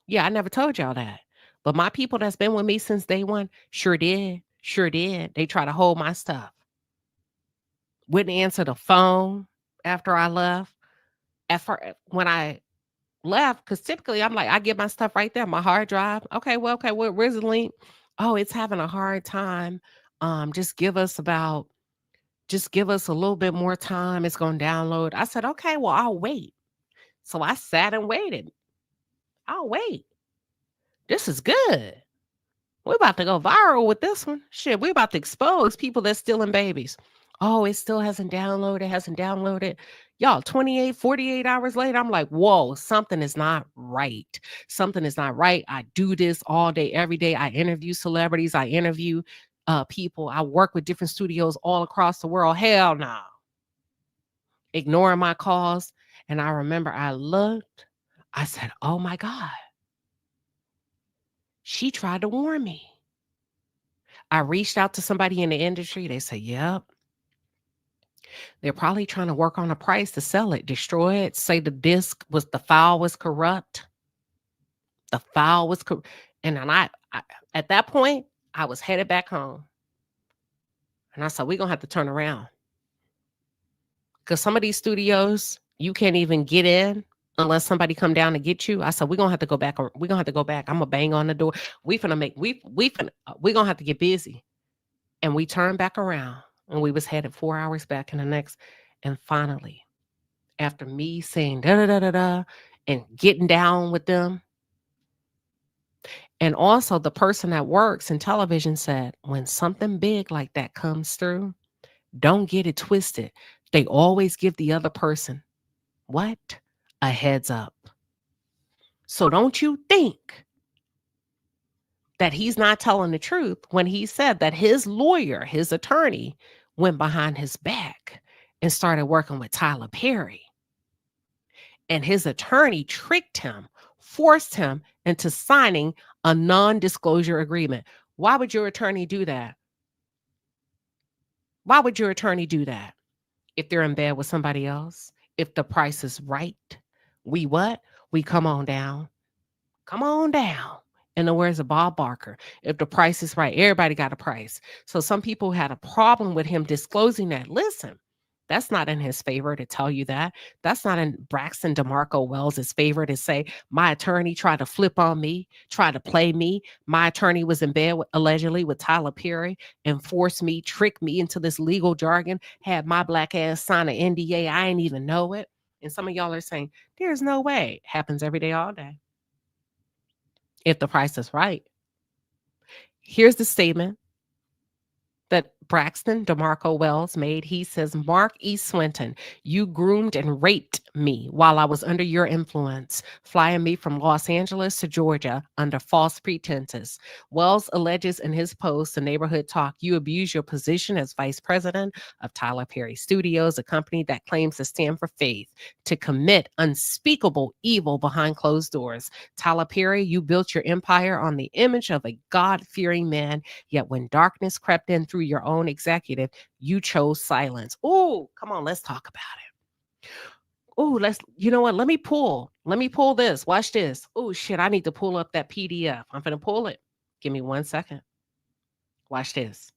S3: Yeah, I never told y'all that. But my people that's been with me since day one, sure did. They try to hold my stuff. Wouldn't answer the phone after I left. When I left, because typically I'm like, I get my stuff right there, my hard drive. Okay, where's the link? Oh, it's having a hard time. Just give us a little bit more time. It's going to download. I said, okay, well, I'll wait. So I sat and waited. I'll wait. This is good. We're about to go viral with this one. Shit, we're about to expose people that's stealing babies. Oh, it still hasn't downloaded. Y'all, 28, 48 hours later, I'm like, whoa, something is not right. Something is not right. I do this all day, every day. I interview celebrities. I interview people. I work with different studios all across the world. Hell no. Ignoring my calls. And I remember I looked. I said, oh my God. She tried to warn me. I reached out to somebody in the industry. They said, yep. They're probably trying to work on a price to sell it, destroy it, say the file was corrupt. The file was corrupt. And then I at that point, I was headed back home. And I said, we're going to have to turn around. Because some of these studios, you can't even get in unless somebody come down to get you. I said, we're going to have to go back. I'm going to bang on the door. We're going to have to get busy. And we turned back around. And we was headed 4 hours back in the next. And finally, after me saying da-da-da-da-da and getting down with them, and also the person that works in television said, when something big like that comes through, don't get it twisted. They always give the other person, what? a heads up. So don't you think that he's not telling the truth when he said that his lawyer, his attorney, went behind his back and started working with Tyler Perry. And his attorney tricked him, forced him into signing a non-disclosure agreement. Why would your attorney do that? Why would your attorney do that? If they're in bed with somebody else, if the price is right, we what? We come on down. Come on down. In the words of Bob Barker, if the price is right, everybody got a price. So some people had a problem with him disclosing that. Listen, that's not in his favor to tell you that. That's not in Braxton Demarco Wells' favor to say, my attorney tried to flip on me, tried to play me. My attorney was in bed allegedly with Tyler Perry and forced me, tricked me into this legal jargon, had my black ass sign an NDA. I ain't even know it. And some of y'all are saying, there's no way. It happens every day, all day. If the price is right. Here's the statement that Braxton Demarco Wells made. He says, Mark E. Swinton, you groomed and raped me while I was under your influence, flying me from Los Angeles to Georgia under false pretenses. Wells alleges in his post, The Neighborhood Talk, you abused your position as vice president of Tyler Perry Studios, a company that claims to stand for faith, to commit unspeakable evil behind closed doors. Tyler Perry, you built your empire on the image of a God-fearing man, yet when darkness crept in through your own executive, you chose silence. Oh, come on, let's talk about it. Oh, you know what? Let me pull this. Watch this. Oh, shit, I need to pull up that PDF. I'm going to pull it. Give me 1 second. Watch this.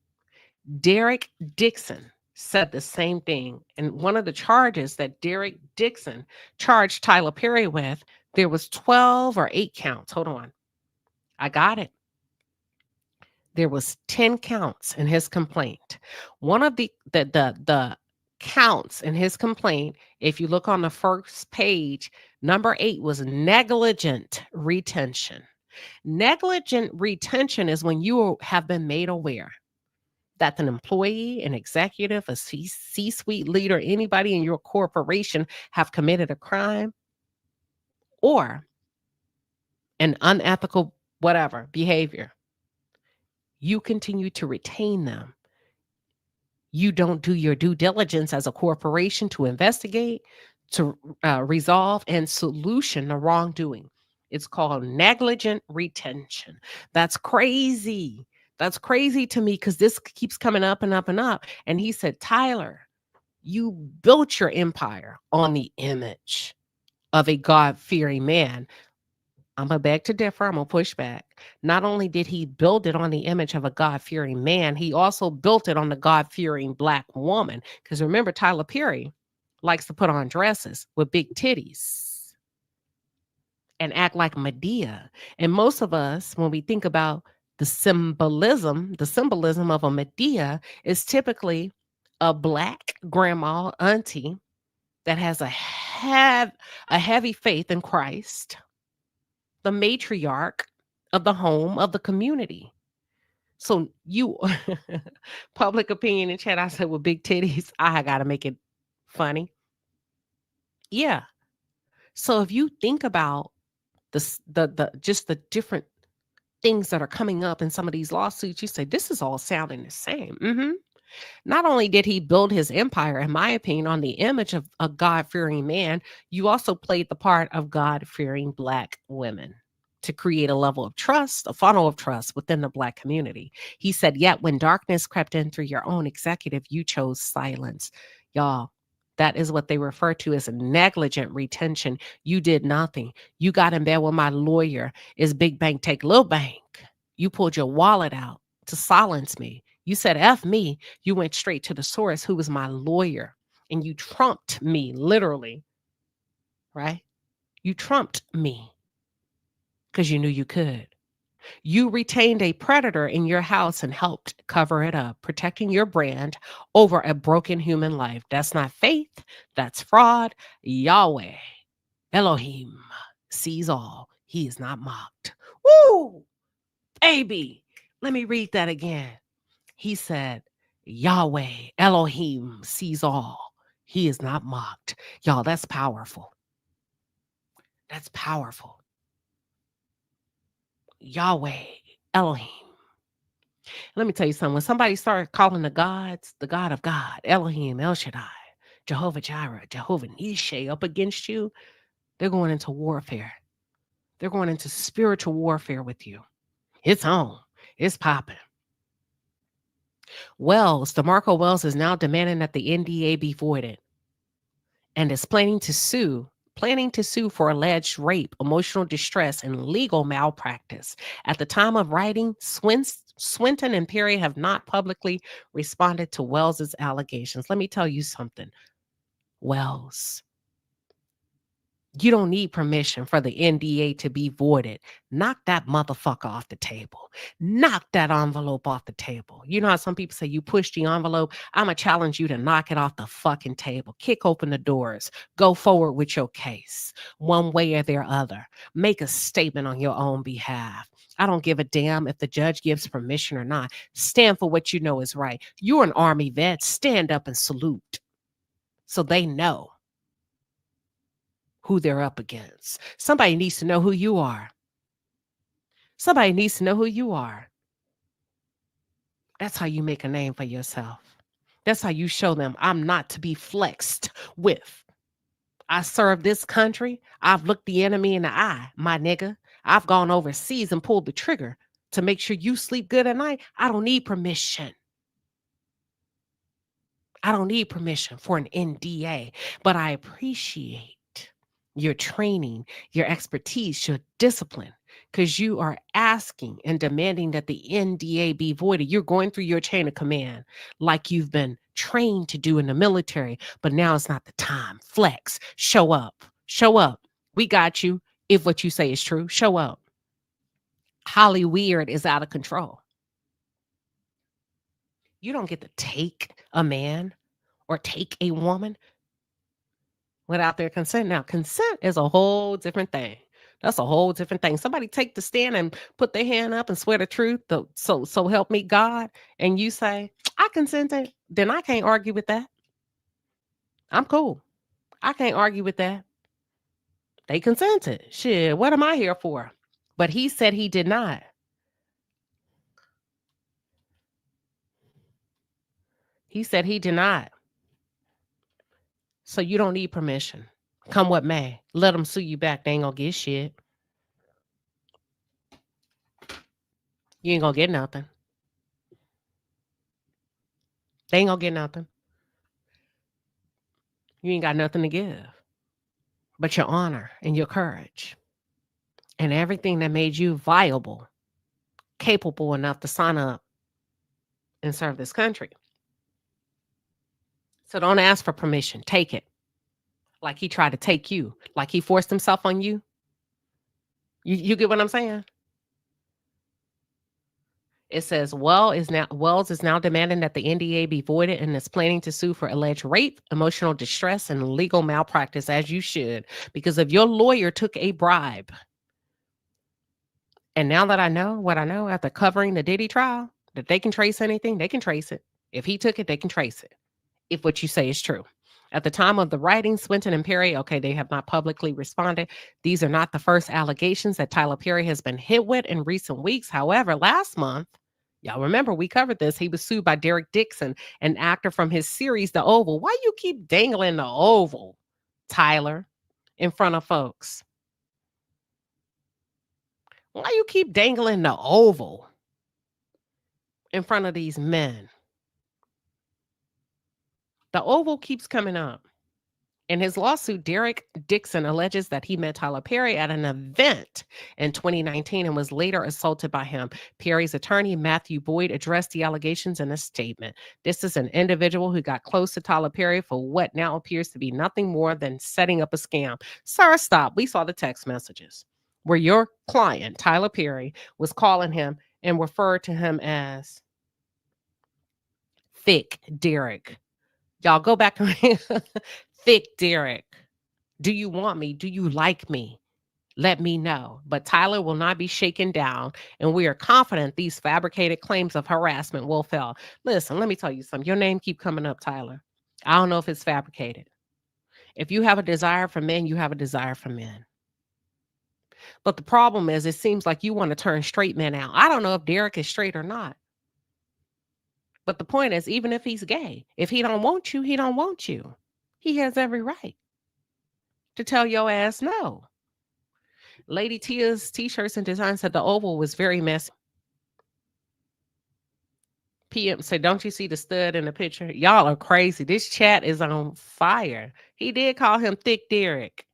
S3: Derek Dixon said the same thing. And one of the charges that Derek Dixon charged Tyler Perry with, there was 12 or 8 counts. Hold on. I got it. There was 10 counts in his complaint. One of the counts in his complaint, if you look on the first page, number 8 was negligent retention. Negligent retention is when you have been made aware that an employee, an executive, a C-suite leader, anybody in your corporation have committed a crime or an unethical whatever behavior. You continue to retain them. You don't do your due diligence as a corporation to investigate, to resolve and solution the wrongdoing. It's called negligent retention. That's crazy. That's crazy to me because this keeps coming up and up and up. And he said, Tyler, you built your empire on the image of a God-fearing man. I'm going to beg to differ. I'm going to push back. Not only did he build it on the image of a God-fearing man, he also built it on the God-fearing black woman. Because remember, Tyler Perry likes to put on dresses with big titties and act like Medea. And most of us, when we think about the symbolism of a Medea is typically a black grandma, auntie that has a heavy faith in Christ, the matriarch of the home, of the community. So you, public opinion in chat, I said with big titties, I got to make it funny. Yeah. So if you think about the different things that are coming up in some of these lawsuits, you say, this is all sounding the same. Mm-hmm. Not only did he build his empire, in my opinion, on the image of a God-fearing man, you also played the part of God-fearing black women to create a level of trust, a funnel of trust within the black community. He said, yet when darkness crept in through your own executive, you chose silence. Y'all, that is what they refer to as negligent retention. You did nothing. You got in bed with my lawyer. Is big bank take little bank? You pulled your wallet out to silence me. You said, F me. You went straight to the source, who was my lawyer. And you trumped me, literally. Right? You trumped me because you knew you could. You retained a predator in your house and helped cover it up, protecting your brand over a broken human life. That's not faith. That's fraud. Yahweh, Elohim, sees all. He is not mocked. Woo! Baby, let me read that again. He said, Yahweh, Elohim, sees all. He is not mocked. Y'all, that's powerful. That's powerful. Yahweh, Elohim. Let me tell you something. When somebody starts calling the gods, the God of God, Elohim, El Shaddai, Jehovah Jireh, Jehovah Nishe up against you, they're going into warfare. They're going into spiritual warfare with you. It's on. It's popping. Wells, DeMarco Wells is now demanding that the NDA be voided and is planning to sue for alleged rape, emotional distress, and legal malpractice. At the time of writing, Swinton and Perry have not publicly responded to Wells's allegations. Let me tell you something, Wells. You don't need permission for the NDA to be voided. Knock that motherfucker off the table. Knock that envelope off the table. You know how some people say you push the envelope? I'm going to challenge you to knock it off the fucking table. Kick open the doors. Go forward with your case. One way or the other. Make a statement on your own behalf. I don't give a damn if the judge gives permission or not. Stand for what you know is right. You're an Army vet. Stand up and salute so they know who they're up against. Somebody needs to know who you are. Somebody needs to know who you are. That's how you make a name for yourself. That's how you show them I'm not to be flexed with. I serve this country. I've looked the enemy in the eye, my nigga. I've gone overseas and pulled the trigger to make sure you sleep good at night. I don't need permission. I don't need permission for an NDA, but I appreciate your training, your expertise, your discipline, because you are asking and demanding that the NDA be voided. You're going through your chain of command like you've been trained to do in the military, but now it's not the time. Flex, show up, show up. We got you. If what you say is true, show up. Holly Weird is out of control. You don't get to take a man or take a woman without their consent. Now, consent is a whole different thing. That's a whole different thing. Somebody take the stand and put their hand up and swear the truth. So help me God. And you say, I consented. Then I can't argue with that. I'm cool. I can't argue with that. They consented. Shit, what am I here for? But he said he did not. He said he did not. So you don't need permission. Come what may. Let them sue you back. They ain't gonna get shit. You ain't gonna get nothing. They ain't gonna get nothing. You ain't got nothing to give. But your honor and your courage and everything that made you viable, capable enough to sign up and serve this country. So don't ask for permission. Take it. Like he tried to take you. Like he forced himself on you. You get what I'm saying? It says Wells is now demanding that the NDA be voided and is planning to sue for alleged rape, emotional distress, and legal malpractice, as you should, because if your lawyer took a bribe. And now that I know what I know after covering the Diddy trial, that they can trace anything, they can trace it. If he took it, they can trace it. If what you say is true. At the time of the writing, Swinton and Perry, they have not publicly responded. These are not the first allegations that Tyler Perry has been hit with in recent weeks. However, last month, y'all remember we covered this. He was sued by Derek Dixon, an actor from his series, The Oval. Why you keep dangling the Oval, Tyler, in front of folks? Why you keep dangling the Oval in front of these men? The Oval keeps coming up. In his lawsuit, Derek Dixon alleges that he met Tyler Perry at an event in 2019 and was later assaulted by him. Perry's attorney, Matthew Boyd, addressed the allegations in a statement. This is an individual who got close to Tyler Perry for what now appears to be nothing more than setting up a scam. Sir, stop. We saw the text messages where your client, Tyler Perry, was calling him and referred to him as Thick Derek. Y'all go back and Thick Derek. Do you want me? Do you like me? Let me know. But Tyler will not be shaken down, and we are confident these fabricated claims of harassment will fail. Listen, let me tell you something. Your name keep coming up, Tyler. I don't know if it's fabricated. If you have a desire for men, you have a desire for men. But the problem is, it seems like you want to turn straight men out. I don't know if Derek is straight or not. But the point is, even if he's gay, if he don't want you, he don't want you. He has every right to tell your ass no. Lady Tia's T-shirts and designs said the Oval was very messy. PM said, don't you see the stud in the picture? Y'all are crazy. This chat is on fire. He did call him Thick Derek.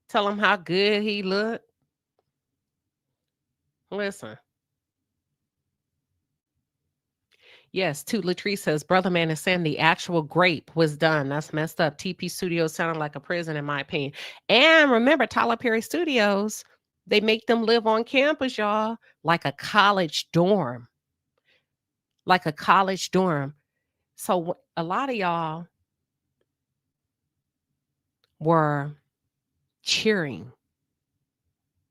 S3: Tell him how good he looked. Listen. Yes, too. Latrice says, Brother Man is saying the actual grape was done. That's messed up. TP Studios sounded like a prison, in my opinion. And remember, Tyler Perry Studios, they make them live on campus, y'all, like a college dorm. Like a college dorm. So a lot of y'all were cheering,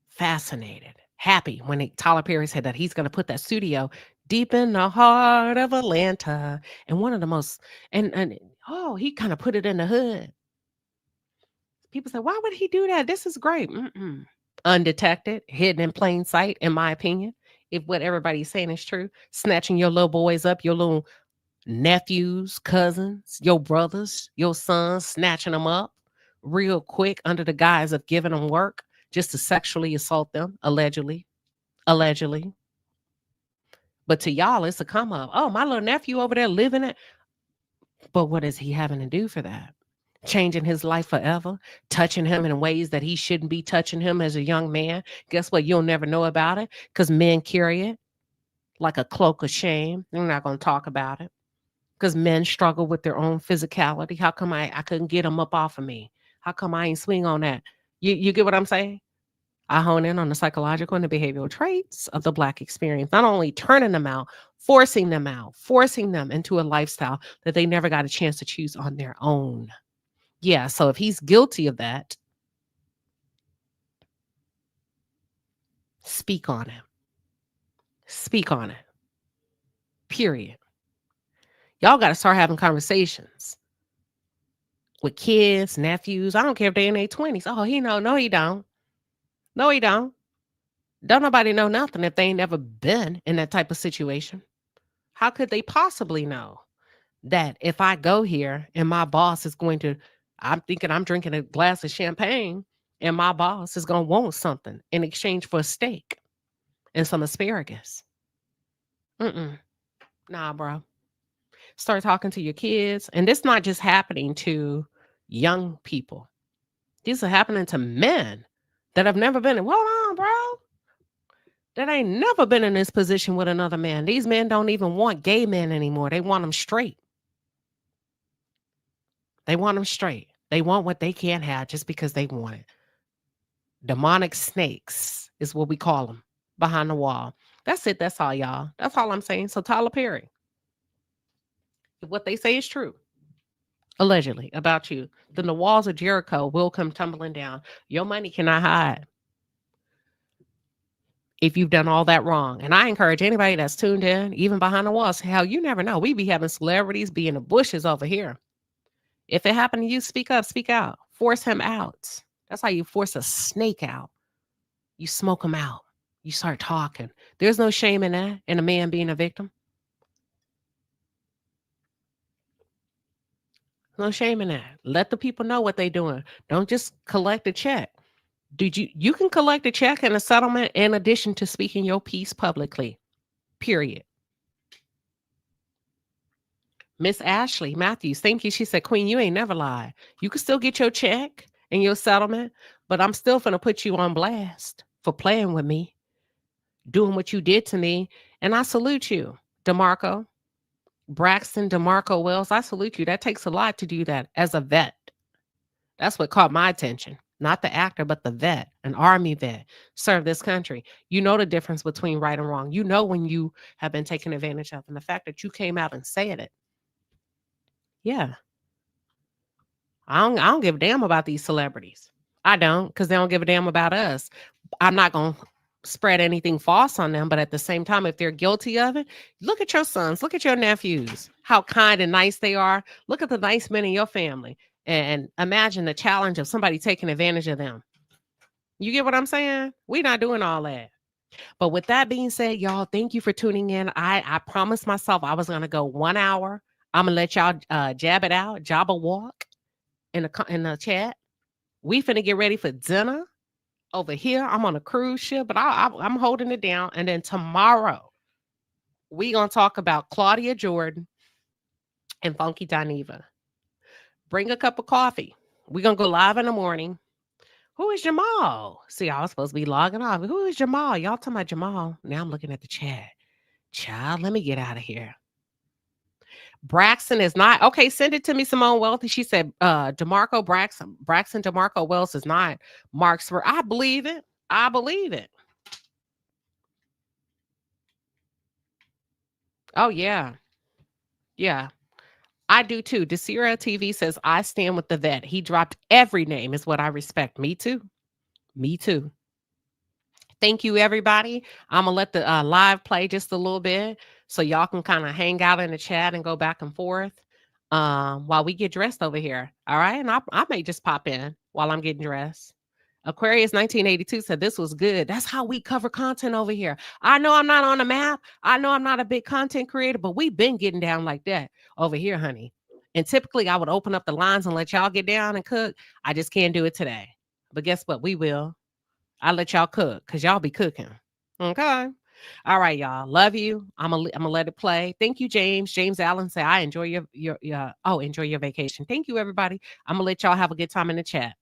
S3: fascinated, happy when Tyler Perry said that he's going to put that studio deep in the heart of Atlanta. And one of the most, and he kind of put it in the hood. People say, why would he do that? This is great. Undetected, hidden in plain sight, in my opinion. If what everybody's saying is true, snatching your little boys up, your little nephews, cousins, your brothers, your sons, snatching them up real quick under the guise of giving them work just to sexually assault them, allegedly. But to y'all, it's a come up. Oh, my little nephew over there living it. But what is he having to do for that? Changing his life forever, touching him in ways that he shouldn't be touching him as a young man. Guess what? You'll never know about it because men carry it like a cloak of shame. We're not going to talk about it because men struggle with their own physicality. How come I couldn't get him up off of me? How come I ain't swing on that? You get what I'm saying? I hone in on the psychological and the behavioral traits of the Black experience, not only turning them out, forcing them into a lifestyle that they never got a chance to choose on their own. Yeah, so if he's guilty of that, speak on him. Speak on it. Period. Y'all got to start having conversations with kids, nephews. I don't care if they're in their 20s. Oh, he know. No, he don't. No, he don't. Don't nobody know nothing if they ain't never been in that type of situation. How could they possibly know that if I go here and my boss is going to, I'm thinking I'm drinking a glass of champagne and my boss is going to want something in exchange for a steak and some asparagus. Nah, bro. Start talking to your kids. And this not just happening to young people. These are happening to men that have never been in. Hold on, bro. That ain't never been in this position with another man. These men don't even want gay men anymore. They want them straight. They want them straight. They want what they can't have just because they want it. Demonic snakes is what we call them behind the wall. That's it. That's all, y'all. That's all I'm saying. So Tyler Perry, if what they say is true, allegedly about you, then the walls of Jericho will come tumbling down. Your money cannot hide if you've done all that wrong. And I encourage anybody that's tuned in, even behind the walls, hell, you never know. We be having celebrities be in the bushes over here. If it happened to you, speak up, speak out. Force him out. That's how you force a snake out. You smoke him out. You start talking. There's no shame in that, in a man being a victim. No shame in that. Let the people know what they're doing. Don't just collect a check. You can collect a check and a settlement in addition to speaking your piece publicly. Period. Miss Ashley Matthews, thank you. She said, Queen, you ain't never lied. You can still get your check and your settlement, but I'm still finna put you on blast for playing with me, doing what you did to me. And I salute you, DeMarco. Braxton Demarco Wells, I salute you. That takes a lot to do that as a vet. That's what caught my attention. Not the actor, but the vet, an army vet, served this country. You know the difference between right and wrong. You know when you have been taken advantage of. And the fact that you came out and said it. Yeah. I don't give a damn about these celebrities. I don't, because they don't give a damn about us. I'm not going to spread anything false on them, but at the same time, if they're guilty of it, look at your sons, look at your nephews, how kind and nice they are. Look at the nice men in your family and imagine the challenge of somebody taking advantage of them. You get what I'm saying? We're not doing all that. But with that being said, y'all, thank you for tuning in. I promised myself I was gonna go 1 hour. I'm gonna let y'all jab it out, job a walk in the chat. We finna get ready for dinner over here. I'm on a cruise ship, but I'm holding it down. And then tomorrow, we gonna talk about Claudia Jordan and Funky Dineva. Bring a cup of coffee. We're gonna go live in the morning. Who is Jamal? See, I was supposed to be logging off. Who is Jamal? Y'all talking about Jamal. Now I'm looking at the chat. Child, let me get out of here. Braxton is not okay. Send it to me, Simone Wealthy. She said, Braxton Demarco Wells is not Mark's for. I believe it. I believe it. Oh, yeah. Yeah. I do too. Desira TV says, I stand with the vet. He dropped every name, is what I respect. Me too. Me too. Thank you, everybody. I'm going to let the live play just a little bit so y'all can kind of hang out in the chat and go back and forth while we get dressed over here. All right. And I may just pop in while I'm getting dressed. Aquarius 1982 said this was good. That's how we cover content over here. I know I'm not on the map. I know I'm not a big content creator, but we've been getting down like that over here, honey. And typically I would open up the lines and let y'all get down and cook. I just can't do it today. But guess what? We will. I'll let y'all cook because y'all be cooking. Okay. All right, y'all. Love you. I'm gonna let it play. Thank you, James. James Allen say I enjoy your enjoy your vacation. Thank you, everybody. I'm gonna let y'all have a good time in the chat.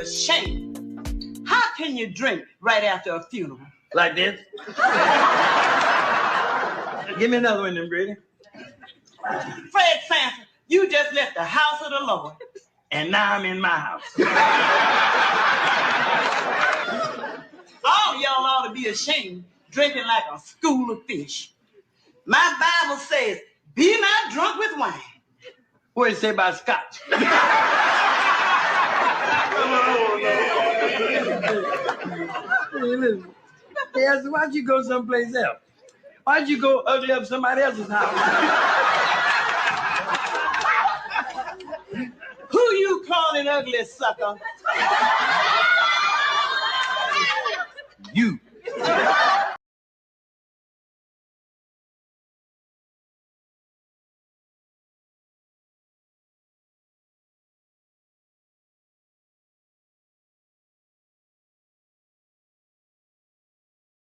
S7: ashamed. How can you drink right after a funeral?
S8: Like this? Give me another one, then, Brady.
S7: Fred Sanford, you just left the house of the Lord.
S8: And now I'm in my house.
S7: All y'all ought to be ashamed, drinking like a school of fish. My Bible says, be not drunk with wine.
S8: What did it say about scotch? Hey, listen. Hey, so why'd you go someplace else? Why'd you go ugly up somebody else's house?
S7: Who you calling ugly, sucker?
S8: You.